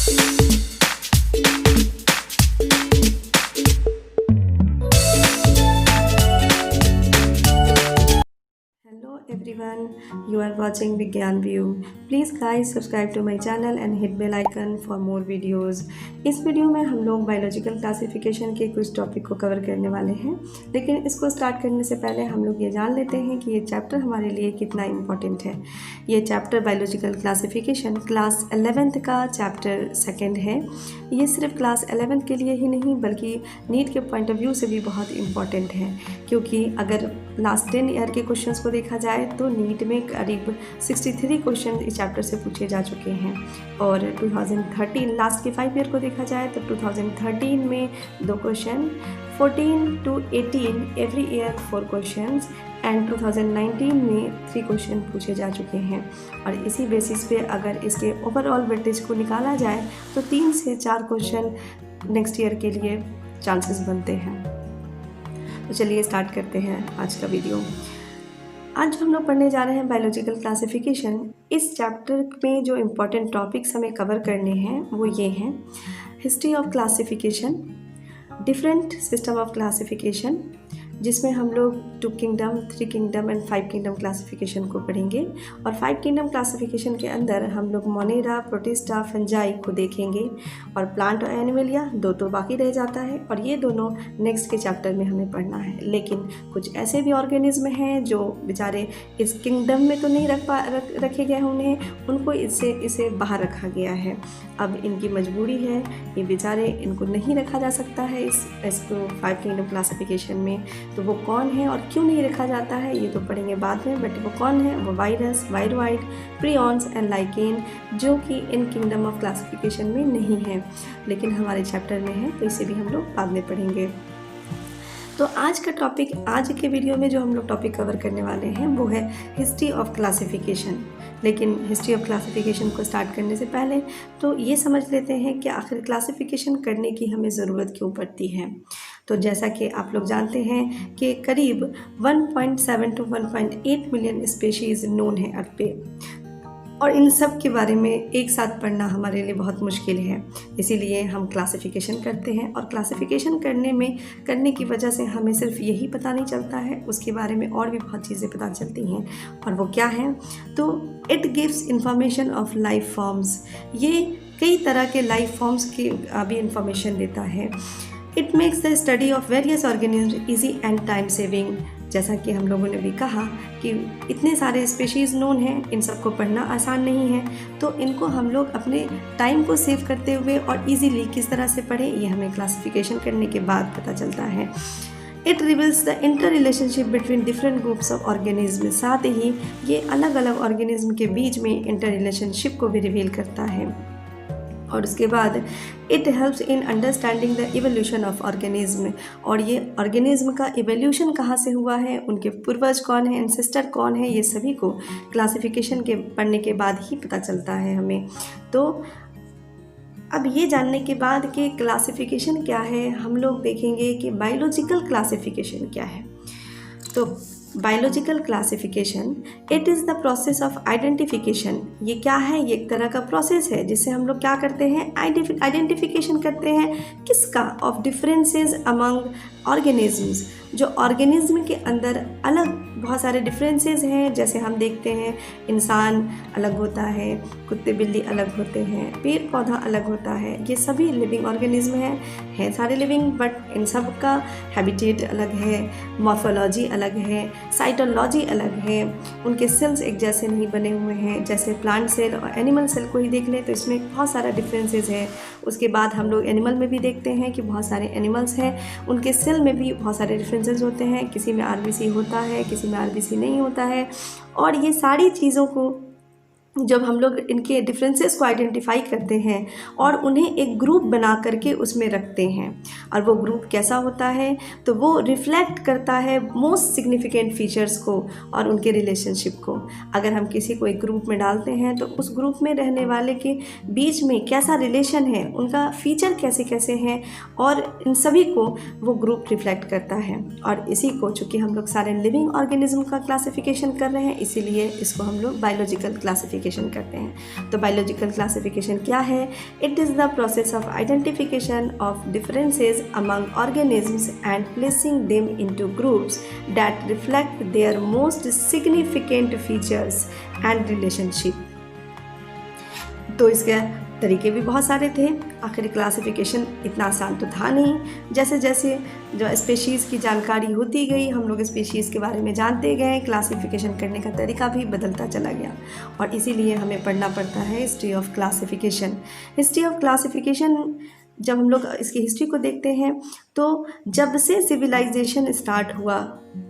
Hello everyone, you are watching Vigyan View. Please guys subscribe to my channel and hit bell icon for more videos. इस video में हम लोग biological classification के कुछ topic को cover करने वाले हैं, लेकिन इसको स्टार्ट करने से पहले हम लोग ये जान लेते हैं कि ये चैप्टर हमारे लिए कितना इम्पोर्टेंट है। ये chapter biological classification class 11th का चैप्टर 2 है। ये सिर्फ क्लास 11th के लिए ही नहीं बल्कि नीट के पॉइंट ऑफ व्यू से भी बहुत इम्पॉर्टेंट है, क्योंकि अगर लास्ट 10 ईयर के क्वेश्चंस को देखा जाए तो नीट में करीब 63 क्वेश्चन इस चैप्टर से पूछे जा चुके हैं। और 2013 लास्ट के 5 ईयर को देखा जाए तो 2013 में 2 question, 14 to 18 every year 4 questions and 2019 में 3 क्वेश्चन पूछे जा चुके हैं। और इसी बेसिस पे अगर इसके ओवरऑल वेटेज को निकाला जाए तो 3 से 4 क्वेश्चन नेक्स्ट ईयर के लिए चांसेस बनते हैं। तो चलिए स्टार्ट करते हैं आज का वीडियो। आज हम लोग पढ़ने जा रहे हैं बायोलॉजिकल क्लासिफिकेशन। इस चैप्टर में जो इम्पोर्टेंट टॉपिक्स हमें कवर करने हैं वो ये हैं: history of classification, different system of classification, जिसमें हम लोग 2 kingdom, 3 kingdom and 5 kingdom classification को पढ़ेंगे। और 5 किंगडम क्लासिफिकेशन के अंदर हम लोग मोनेरा, प्रोटिस्टा, फंजाई को देखेंगे। और प्लांट और एनिमलिया 2 तो बाकी रह जाता है, और ये दोनों नेक्स्ट के चैप्टर में हमें पढ़ना है। लेकिन कुछ ऐसे भी ऑर्गेनिज्म हैं जो बेचारे इस किंगडम में तो नहीं रखे गए हैं, उनको इसे बाहर रखा गया है। अब इनकी मजबूरी है, ये बेचारे इनको नहीं रखा जा सकता है इसको 5 किंगडम क्लासिफिकेशन में। तो वो कौन है और क्यों नहीं रखा जाता है ये तो पढ़ेंगे बाद में, बट वो कौन है? वो virus, viroid, prions and lichen, जो कि इन किंगडम ऑफ क्लासिफिकेशन में नहीं है लेकिन हमारे चैप्टर में है, तो इसे भी हम लोग बाद में पढ़ेंगे। तो आज का टॉपिक, आज के वीडियो में जो हम लोग टॉपिक कवर करने वाले हैं वो है हिस्ट्री ऑफ क्लासिफिकेशन। लेकिन हिस्ट्री ऑफ क्लासिफिकेशन को स्टार्ट करने से पहले तो ये समझ लेते हैं कि आखिर क्लासिफिकेशन करने की हमें ज़रूरत क्यों पड़ती है। तो जैसा कि आप लोग जानते हैं कि करीब 1.7 to 1.8 मिलियन स्पेशीज़ नोन है अर्थ पे, और इन सब के बारे में एक साथ पढ़ना हमारे लिए बहुत मुश्किल है। इसीलिए हम क्लासिफिकेशन करते हैं, और क्लासिफिकेशन करने की वजह से हमें सिर्फ यही पता नहीं चलता है, उसके बारे में और भी बहुत चीज़ें पता चलती हैं। और वो क्या है? तो it gives information of life forms. ये कई तरह के लाइफ फॉर्म्स की भी इंफॉर्मेशन देता है। It makes the study of various organism easy and time saving. जैसा कि हम लोगों ने भी कहा कि इतने सारे स्पीशीज़ नोन हैं, इन सबको पढ़ना आसान नहीं है, तो इनको हम लोग अपने टाइम को सेव करते हुए और इजीली किस तरह से पढ़ें ये हमें क्लासिफिकेशन करने के बाद पता चलता है। It reveals the inter relationship between different groups of organism. साथ ही ये अलग अलग ऑर्गेनिज्म के बीच में इंटर रिलेशनशिप को भी रिवील करता है। और उसके बाद it helps in understanding the evolution of organism. और ये ऑर्गेनिज्म का इवोल्यूशन कहाँ से हुआ है, उनके पूर्वज कौन है, एंसेस्टर कौन है, ये सभी को क्लासिफिकेशन के पढ़ने के बाद ही पता चलता है हमें। तो अब ये जानने के बाद कि क्लासिफिकेशन क्या है, हम लोग देखेंगे कि बायोलॉजिकल क्लासिफिकेशन क्या है। तो biological classification, it is the process of identification. ये क्या है? ये एक तरह का प्रोसेस है जिससे हम लोग क्या करते हैं? आइडेंटिफिकेशन करते हैं किसका? Of differences among organisms. जो ऑर्गेनिज्म के अंदर अलग बहुत सारे डिफरेंसेस हैं, जैसे हम देखते हैं इंसान अलग होता है, कुत्ते बिल्ली अलग होते हैं, पेड़ पौधा अलग होता है। ये सभी लिविंग ऑर्गेनिज्म हैं सारे लिविंग, बट इन सब का हैबिटेट अलग है, मॉर्फोलॉजी अलग है, साइटोलॉजी अलग है, उनके सेल्स एक जैसे नहीं बने हुए हैं। जैसे प्लांट सेल और एनिमल सेल को ही देख लें तो इसमें बहुत सारा डिफरेंसेस है। उसके बाद हम लोग एनिमल में भी देखते हैं कि बहुत सारे एनिमल्स हैं, उनके सेल में भी बहुत सारे डिफरेंसेस होते हैं। किसी में आरबीसी होता है, किसी में आरबीसी नहीं होता है। और ये सारी चीज़ों को जब हम लोग इनके डिफरेंसेस को आइडेंटिफाई करते हैं और उन्हें एक ग्रुप बना करके उसमें रखते हैं, और वो ग्रुप कैसा होता है? तो वो रिफ्लेक्ट करता है मोस्ट सिग्निफिकेंट फीचर्स को और उनके रिलेशनशिप को। अगर हम किसी को एक ग्रुप में डालते हैं तो उस ग्रुप में रहने वाले के बीच में कैसा रिलेशन है, उनका फीचर कैसे कैसे हैं, और इन सभी को वो ग्रुप रिफ्लेक्ट करता है। और इसी को, चूँकि हम लोग सारे लिविंग ऑर्गेनिज्म का क्लासिफिकेशन कर रहे हैं, इसीलिए इसको हम लोग बायोलॉजिकल क्लासिफिकेशन क्लासिफिकेशन करते हैं। तो बायोलॉजिकल क्लासिफिकेशन क्या है? It is the process of identification of differences among organisms and placing them into groups that reflect their most significant features and relationship. तो इसके तरीके भी बहुत सारे थे। आखिर क्लासिफिकेशन इतना आसान तो था नहीं। जैसे जैसे जो स्पीशीज़ की जानकारी होती गई, हम लोग स्पीशीज़ के बारे में जानते गए, क्लासिफिकेशन करने का तरीका भी बदलता चला गया और इसीलिए हमें पढ़ना पड़ता है history of classification. History of classification जब हम लोग इसकी हिस्ट्री को देखते हैं तो जब से सिविलाइजेशन स्टार्ट हुआ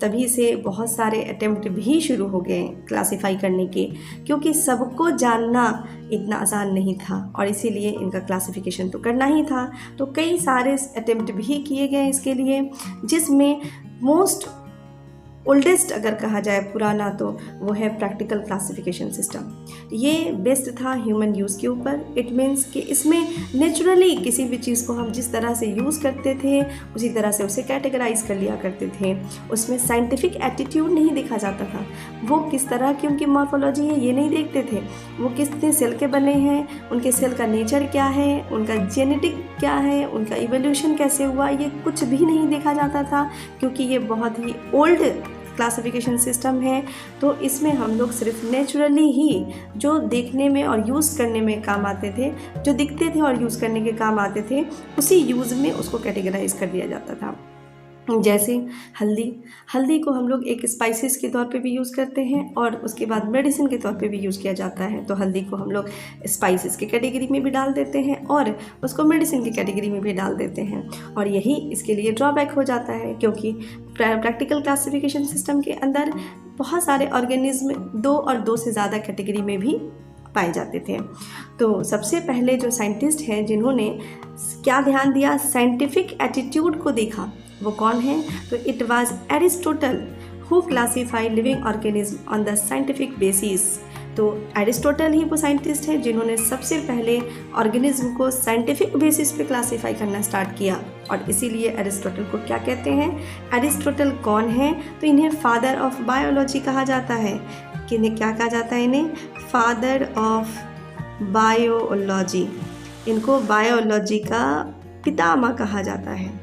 तभी से बहुत सारे अटेम्प्ट भी शुरू हो गए क्लासिफाई करने के, क्योंकि सबको जानना इतना आसान नहीं था और इसीलिए इनका क्लासिफिकेशन तो करना ही था। तो कई सारे अटेम्प्ट भी किए गए इसके लिए, जिसमें मोस्ट ओल्डेस्ट अगर कहा जाए पुराना तो वो है प्रैक्टिकल क्लासिफिकेशन सिस्टम। ये बेस्ड था ह्यूमन यूज़ के ऊपर। इट मीन्स कि इसमें नेचुरली किसी भी चीज़ को हम जिस तरह से यूज़ करते थे उसी तरह से उसे कैटेगराइज कर लिया करते थे। उसमें साइंटिफिक एटीट्यूड नहीं देखा जाता था। वो किस तरह की उनकी मॉर्फोलॉजी है ये नहीं देखते थे। वो कितने सेल के बने हैं, उनके सेल का नेचर क्या है, उनका जेनेटिक क्या है, उनका इवोल्यूशन कैसे हुआ, ये कुछ भी नहीं देखा जाता था, क्योंकि ये बहुत ही ओल्ड क्लासिफिकेशन सिस्टम है। तो इसमें हम लोग सिर्फ नेचुरली ही जो देखने में और यूज़ करने में काम आते थे, जो दिखते थे और यूज़ करने के काम आते थे, उसी यूज़ में उसको कैटेगराइज कर दिया जाता था। जैसे हल्दी को हम लोग एक स्पाइसेस के तौर पे भी यूज़ करते हैं और उसके बाद मेडिसिन के तौर पे भी यूज़ किया जाता है। तो हल्दी को हम लोग स्पाइसेस की कैटेगरी में भी डाल देते हैं और उसको मेडिसिन की कैटेगरी में भी डाल देते हैं, और यही इसके लिए ड्रॉबैक हो जाता है, क्योंकि प्रैक्टिकल क्लासिफिकेशन सिस्टम के अंदर बहुत सारे ऑर्गेनिज्म 2 और 2 से ज़्यादा कैटेगरी में भी पाए जाते थे। तो सबसे पहले जो साइंटिस्ट हैं जिन्होंने क्या ध्यान दिया, साइंटिफिक एटीट्यूड को देखा, वो कौन है? तो it was Aristotle who classified living organism on the scientific basis. तो एरिस्टोटल ही वो साइंटिस्ट है जिन्होंने सबसे पहले ऑर्गेनिज्म को साइंटिफिक बेसिस पे क्लासिफाई करना स्टार्ट किया, और इसीलिए एरिस्टोटल को क्या कहते हैं? एरिस्टोटल कौन है? तो इन्हें फादर ऑफ बायोलॉजी कहा जाता है। किन्हें क्या कहा जाता है? इन्हें फादर ऑफ बायोलॉजी। इनको बायोलॉजी का पितामह कहा जाता है,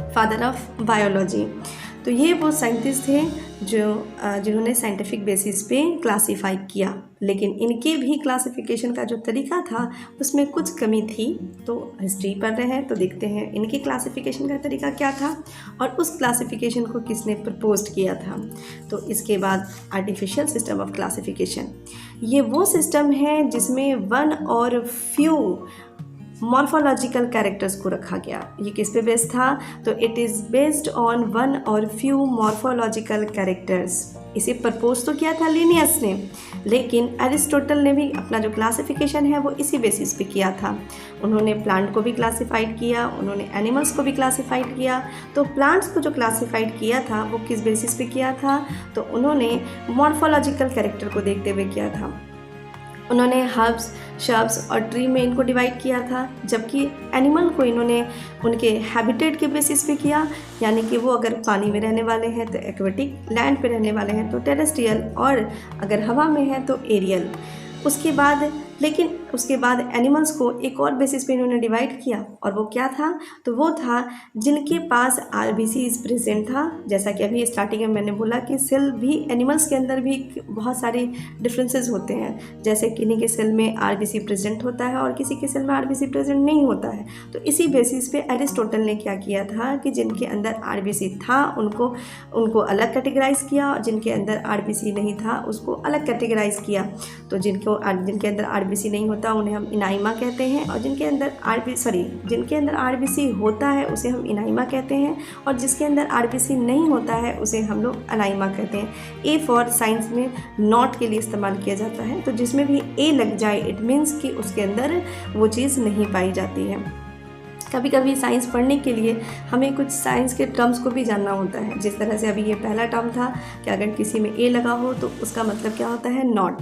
फादर ऑफ बायोलॉजी। तो ये वो साइंटिस्ट थे जिन्होंने साइंटिफिक बेसिस पे क्लासिफाई किया, लेकिन इनके भी क्लासिफिकेशन का जो तरीका था उसमें कुछ कमी थी। तो हिस्ट्री पढ़ रहे हैं तो देखते हैं इनके क्लासिफिकेशन का तरीका क्या था और उस क्लासिफिकेशन को किसने प्रपोज्ड किया था। तो इसके बाद आर्टिफिशियल सिस्टम ऑफ क्लासिफिकेशन, ये वो सिस्टम है जिसमें 1 और फ्यू मॉर्फोलॉजिकल कैरेक्टर्स को रखा गया। ये किस पे बेस्ड था? तो इट इज़ बेस्ड ऑन 1 और फ्यू मॉर्फोलॉजिकल कैरेक्टर्स। इसे प्रपोज तो किया था लिनियस ने, लेकिन एरिस्टोटल ने भी अपना जो क्लासिफिकेशन है वो इसी बेसिस पे किया था। उन्होंने प्लांट को भी क्लासिफाइड किया, उन्होंने एनिमल्स को भी क्लासिफाइड किया। तो प्लांट्स को जो क्लासिफाइड किया था वो किस बेसिस पे किया था? तो उन्होंने मॉर्फोलॉजिकल कैरेक्टर को देखते हुए किया था। उन्होंने हर्ब्स, शर्ब्स और ट्री में इनको डिवाइड किया था, जबकि एनिमल को इन्होंने उनके हैबिटेट के बेसिस पे किया, यानी कि वो अगर पानी में रहने वाले हैं तो एक्वेटिक, लैंड पे रहने वाले हैं तो टेरेस्ट्रियल, और अगर हवा में है तो एरियल। उसके बाद एनिमल्स को एक और बेसिस पे इन्होंने डिवाइड किया, और वो क्या था? तो वो था जिनके पास आरबीसी प्रेजेंट था। जैसा कि अभी स्टार्टिंग में मैंने बोला कि सेल भी, एनिमल्स के अंदर भी बहुत सारे डिफरेंसेस होते हैं, जैसे किन्हीं के सेल में आरबीसी प्रेजेंट होता है और किसी के सेल में आरबीसी प्रेजेंट नहीं होता है। तो इसी बेसिस पे एरिस्टोटल ने क्या किया था कि जिनके अंदर आरबीसी था उनको अलग कैटेगराइज किया, और जिनके अंदर आरबीसी नहीं था उसको अलग कैटेगराइज किया। तो जिनके अंदर आरबीसी नहीं होता उन्हें हम इनाइमा कहते हैं, और जिनके अंदर आरबीसी होता है उसे हम इनाइमा कहते हैं, और जिसके अंदर आरबीसी नहीं होता है उसे हम लोग अनाइमा कहते हैं। ए फॉर साइंस में नॉट के लिए इस्तेमाल किया जाता है। तो जिसमें भी ए लग जाए इट मीन्स कि उसके अंदर वो चीज़ नहीं पाई जाती है। कभी कभी साइंस पढ़ने के लिए हमें कुछ साइंस के टर्म्स को भी जानना होता है। जिस तरह से अभी ये पहला टर्म था कि अगर किसी में ए लगा हो तो उसका मतलब क्या होता है? नॉट।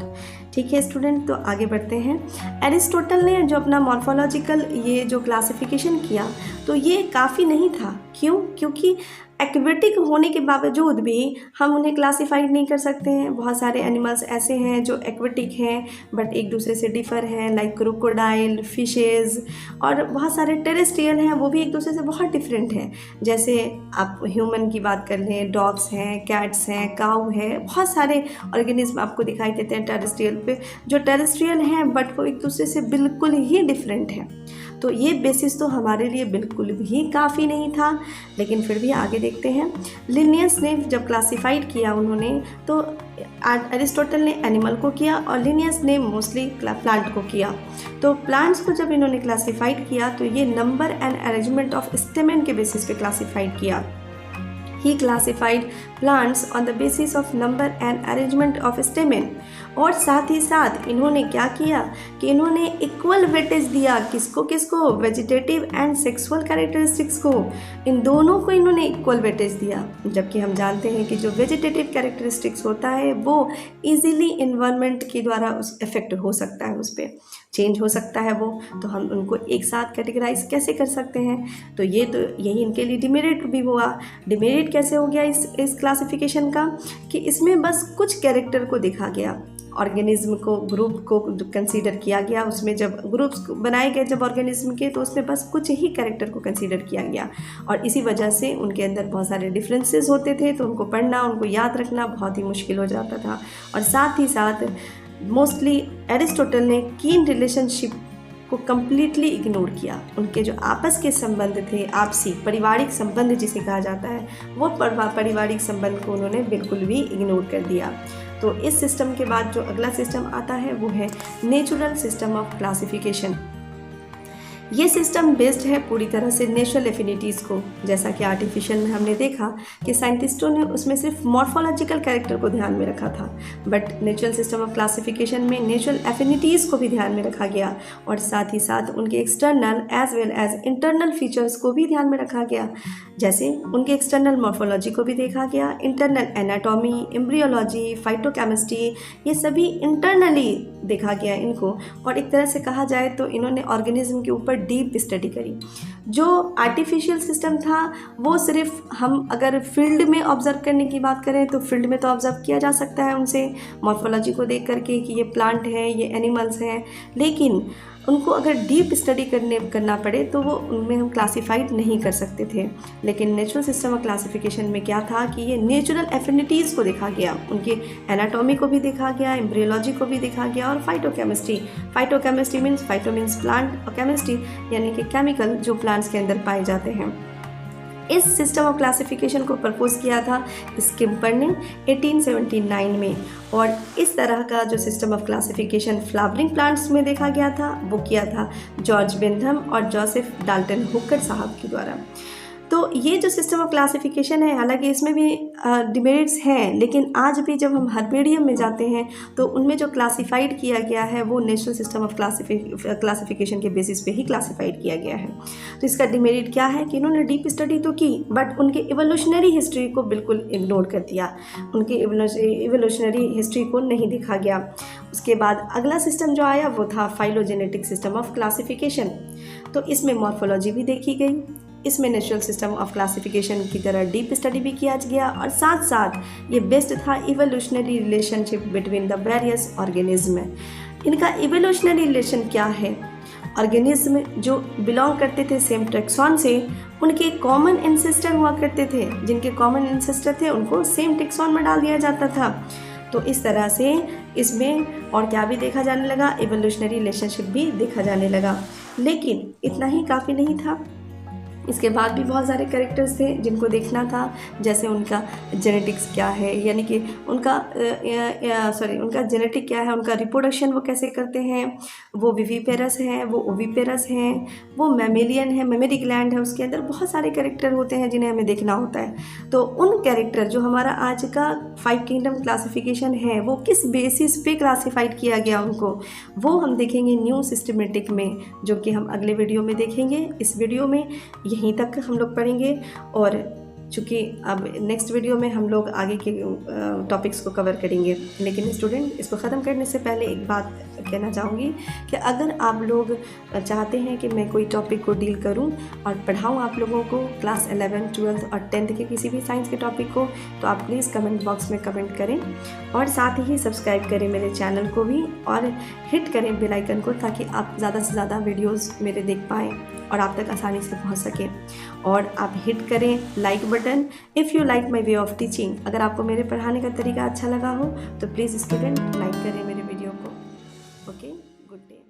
ठीक है स्टूडेंट, तो आगे बढ़ते हैं। एरिस्टोटल ने जो अपना मॉर्फोलॉजिकल ये जो क्लासिफिकेशन किया तो ये काफ़ी नहीं था। क्यों? क्योंकि एक्वेटिक होने के बावजूद भी हम उन्हें क्लासिफाइड नहीं कर सकते हैं। बहुत सारे एनिमल्स ऐसे हैं जो एक्वेटिक हैं बट एक दूसरे से डिफ़र हैं, लाइक क्रोकोडाइल, फिशेज़, और बहुत सारे टेरेस्ट्रियल हैं, वो भी एक दूसरे से बहुत डिफरेंट हैं। जैसे आप ह्यूमन की बात कर लें, डॉग्स हैं, कैट्स हैं, काऊ है, बहुत सारे ऑर्गेनिज्म आपको दिखाई देते हैं टेरेस्ट्रियल पे, जो टेरेस्ट्रियल हैं बट वो एक दूसरे से बिल्कुल ही डिफरेंट हैं। तो ये बेसिस तो हमारे लिए बिल्कुल भी काफ़ी नहीं था, लेकिन फिर भी आगे देखते हैं। लिनियस ने जब क्लासिफाइड किया उन्होंने, तो अरिस्टोटल ने एनिमल को किया और लिनियस ने मोस्टली प्लांट को किया। तो प्लांट्स को जब इन्होंने क्लासिफाइड किया तो ये number and arrangement of stamen के बेसिस पे क्लासिफाइड किया। He classified plants on the basis of number and arrangement of stamen। और साथ ही साथ इन्होंने क्या किया कि इन्होंने इक्वल वेटेज दिया, किसको किसको, वेजिटेटिव एंड सेक्सुअल कैरेक्टरिस्टिक्स को, इन दोनों को इन्होंने इक्वल वेटेज दिया। जबकि हम जानते हैं कि जो वेजिटेटिव कैरेक्टरिस्टिक्स होता है वो इजीली इन्वायरमेंट के द्वारा उस इफेक्ट हो सकता है, उस पर चेंज हो सकता है वो, तो हम उनको एक साथ कैटेगराइज कैसे कर सकते हैं। तो ये तो यही इनके लिए डिमेरिट भी हुआ। डिमेरिट कैसे हो गया इस क्लासिफिकेशन का कि इसमें बस कुछ कैरेक्टर को देखा गया, ऑर्गेनिज्म को, ग्रुप को कंसीडर किया गया। उसमें जब ग्रुप्स बनाए गए जब ऑर्गेनिज्म के, तो उसमें बस कुछ ही कैरेक्टर को कंसीडर किया गया और इसी वजह से उनके अंदर बहुत सारे डिफरेंसेस होते थे, तो उनको पढ़ना, उनको याद रखना बहुत ही मुश्किल हो जाता था। और साथ ही साथ मोस्टली एरिस्टोटल ने कीन रिलेशनशिप को कम्प्लीटली इग्नोर किया। उनके जो आपस के संबंध थे, आपसी पारिवारिक संबंध जिसे कहा जाता है, वो पारिवारिक संबंध को उन्होंने बिल्कुल भी इग्नोर कर दिया। तो इस सिस्टम के बाद जो अगला सिस्टम आता है वो है नेचुरल सिस्टम ऑफ क्लासिफिकेशन। ये सिस्टम बेस्ड है पूरी तरह से नेचुरल एफिनिटीज़ को। जैसा कि आर्टिफिशियल में हमने देखा कि साइंटिस्टों ने उसमें सिर्फ मॉर्फोलॉजिकल कैरेक्टर को ध्यान में रखा था, but natural system of classification में नेचुरल एफिनिटीज़ को भी ध्यान में रखा गया और साथ ही साथ उनके external as well as internal features को भी ध्यान में रखा गया। जैसे उनके एक्सटर्नल मॉर्फोलॉजी को भी देखा गया, इंटरनल एनाटॉमी, एम्ब्रियोलॉजी, फाइटोकेमिस्ट्री, ये सभी इंटरनली देखा गया इनको। और एक तरह से कहा जाए तो इन्होंने ऑर्गेनिज्म के ऊपर डीप स्टडी करी। जो आर्टिफिशियल सिस्टम था वो सिर्फ हम अगर फील्ड में ऑब्जर्व करने की बात करें तो फील्ड में तो ऑब्जर्व किया जा सकता है उनसे, मॉर्फोलॉजी को देख करके कि ये प्लांट है, ये एनिमल्स हैं, लेकिन उनको अगर डीप स्टडी करना पड़े तो वो उनमें हम क्लासिफाइड नहीं कर सकते थे। लेकिन नेचुरल सिस्टम ऑफ क्लासिफिकेशन में क्या था कि ये नेचुरल एफिनिटीज़ को देखा गया, उनकी एनाटॉमी को भी देखा गया, एम्ब्रियोलॉजी को भी देखा गया और phytochemistry means phyto means plant और केमिस्ट्री यानी कि केमिकल जो प्लांट्स के अंदर पाए जाते हैं। इस सिस्टम ऑफ क्लासिफिकेशन को प्रपोज किया था स्किम्पर ने 1879 में और इस तरह का जो system of classification flowering plants में देखा गया था वो किया था जॉर्ज बेंथम और जोसेफ डाल्टन हुकर साहब के द्वारा। तो ये जो सिस्टम ऑफ क्लासिफिकेशन है, हालांकि इसमें भी डिमेरिट्स हैं, लेकिन आज भी जब हम हर्बेरियम में जाते हैं तो उनमें जो क्लासिफाइड किया गया है वो नेचुरल सिस्टम ऑफ क्लासिफिकेशन के बेसिस पे ही क्लासिफाइड किया गया है। तो इसका डिमेरिट क्या है कि इन्होंने डीप स्टडी तो की बट उनके इवोल्यूशनरी हिस्ट्री को बिल्कुल इग्नोर कर दिया, उनकी इवोल्यूशनरी हिस्ट्री को नहीं देखा गया। उसके बाद अगला सिस्टम जो आया वो था फाइलोजेनेटिक सिस्टम ऑफ क्लासिफिकेशन। तो इसमें मॉर्फोलॉजी भी देखी गई, इसमें नेचुरल सिस्टम ऑफ क्लासिफिकेशन की तरह डीप स्टडी भी किया गया और साथ साथ ये बेस्ड था evolutionary relationship between the various organism. इनका इवोल्यूशनरी रिलेशन क्या है, ऑर्गेनिज्म जो बिलोंग करते थे सेम टेक्सॉन से, उनके कॉमन एंसेस्टर हुआ करते थे, जिनके कॉमन एंसेस्टर थे उनको सेम टेक्सॉन में डाल दिया जाता था। तो इस तरह से इसमें और क्या भी देखा जाने लगा, इवोल्यूशनरी रिलेशनशिप भी देखा जाने लगा। लेकिन इतना ही काफ़ी नहीं था, इसके बाद भी बहुत सारे कैरेक्टर्स थे जिनको देखना था, जैसे उनका जेनेटिक्स क्या है, यानी कि उनका उनका जेनेटिक क्या है, उनका रिप्रोडक्शन वो कैसे करते हैं, वो विविपेरस हैं, वो ओविपेरस हैं, वो मैमेलियन है, मेमरी ग्लैंड है, उसके अंदर बहुत सारे कैरेक्टर होते हैं जिन्हें हमें देखना होता है। तो उन कैरेक्टर जो हमारा आज का 5 किंगडम क्लासिफिकेशन है वो किस बेसिस पे क्लासिफाइड किया गया उनको, वो हम देखेंगे न्यू सिस्टमेटिक में, जो कि हम अगले वीडियो में देखेंगे। इस वीडियो में यहीं तक हम लोग पढ़ेंगे और चूँकि अब नेक्स्ट वीडियो में हम लोग आगे के टॉपिक्स को कवर करेंगे। लेकिन स्टूडेंट, इसको ख़त्म करने से पहले एक बात कहना चाहूँगी कि अगर आप लोग चाहते हैं कि मैं कोई टॉपिक को डील करूं और पढ़ाऊं आप लोगों को क्लास 11, 12 और 10th के किसी भी साइंस के टॉपिक को, तो आप प्लीज़ कमेंट बॉक्स में कमेंट करें और साथ ही सब्सक्राइब करें मेरे चैनल को भी और हिट करें बेल आइकन को, ताकि आप ज़्यादा से ज़्यादा वीडियोज़ मेरे देख पाएँ और आप तक आसानी से पहुंच सके। और आप हिट करें like button if you like my way of teaching. अगर आपको मेरे पढ़ाने का तरीका अच्छा लगा हो तो प्लीज़ स्टूडेंट लाइक करें मेरे वीडियो को। Okay, good day.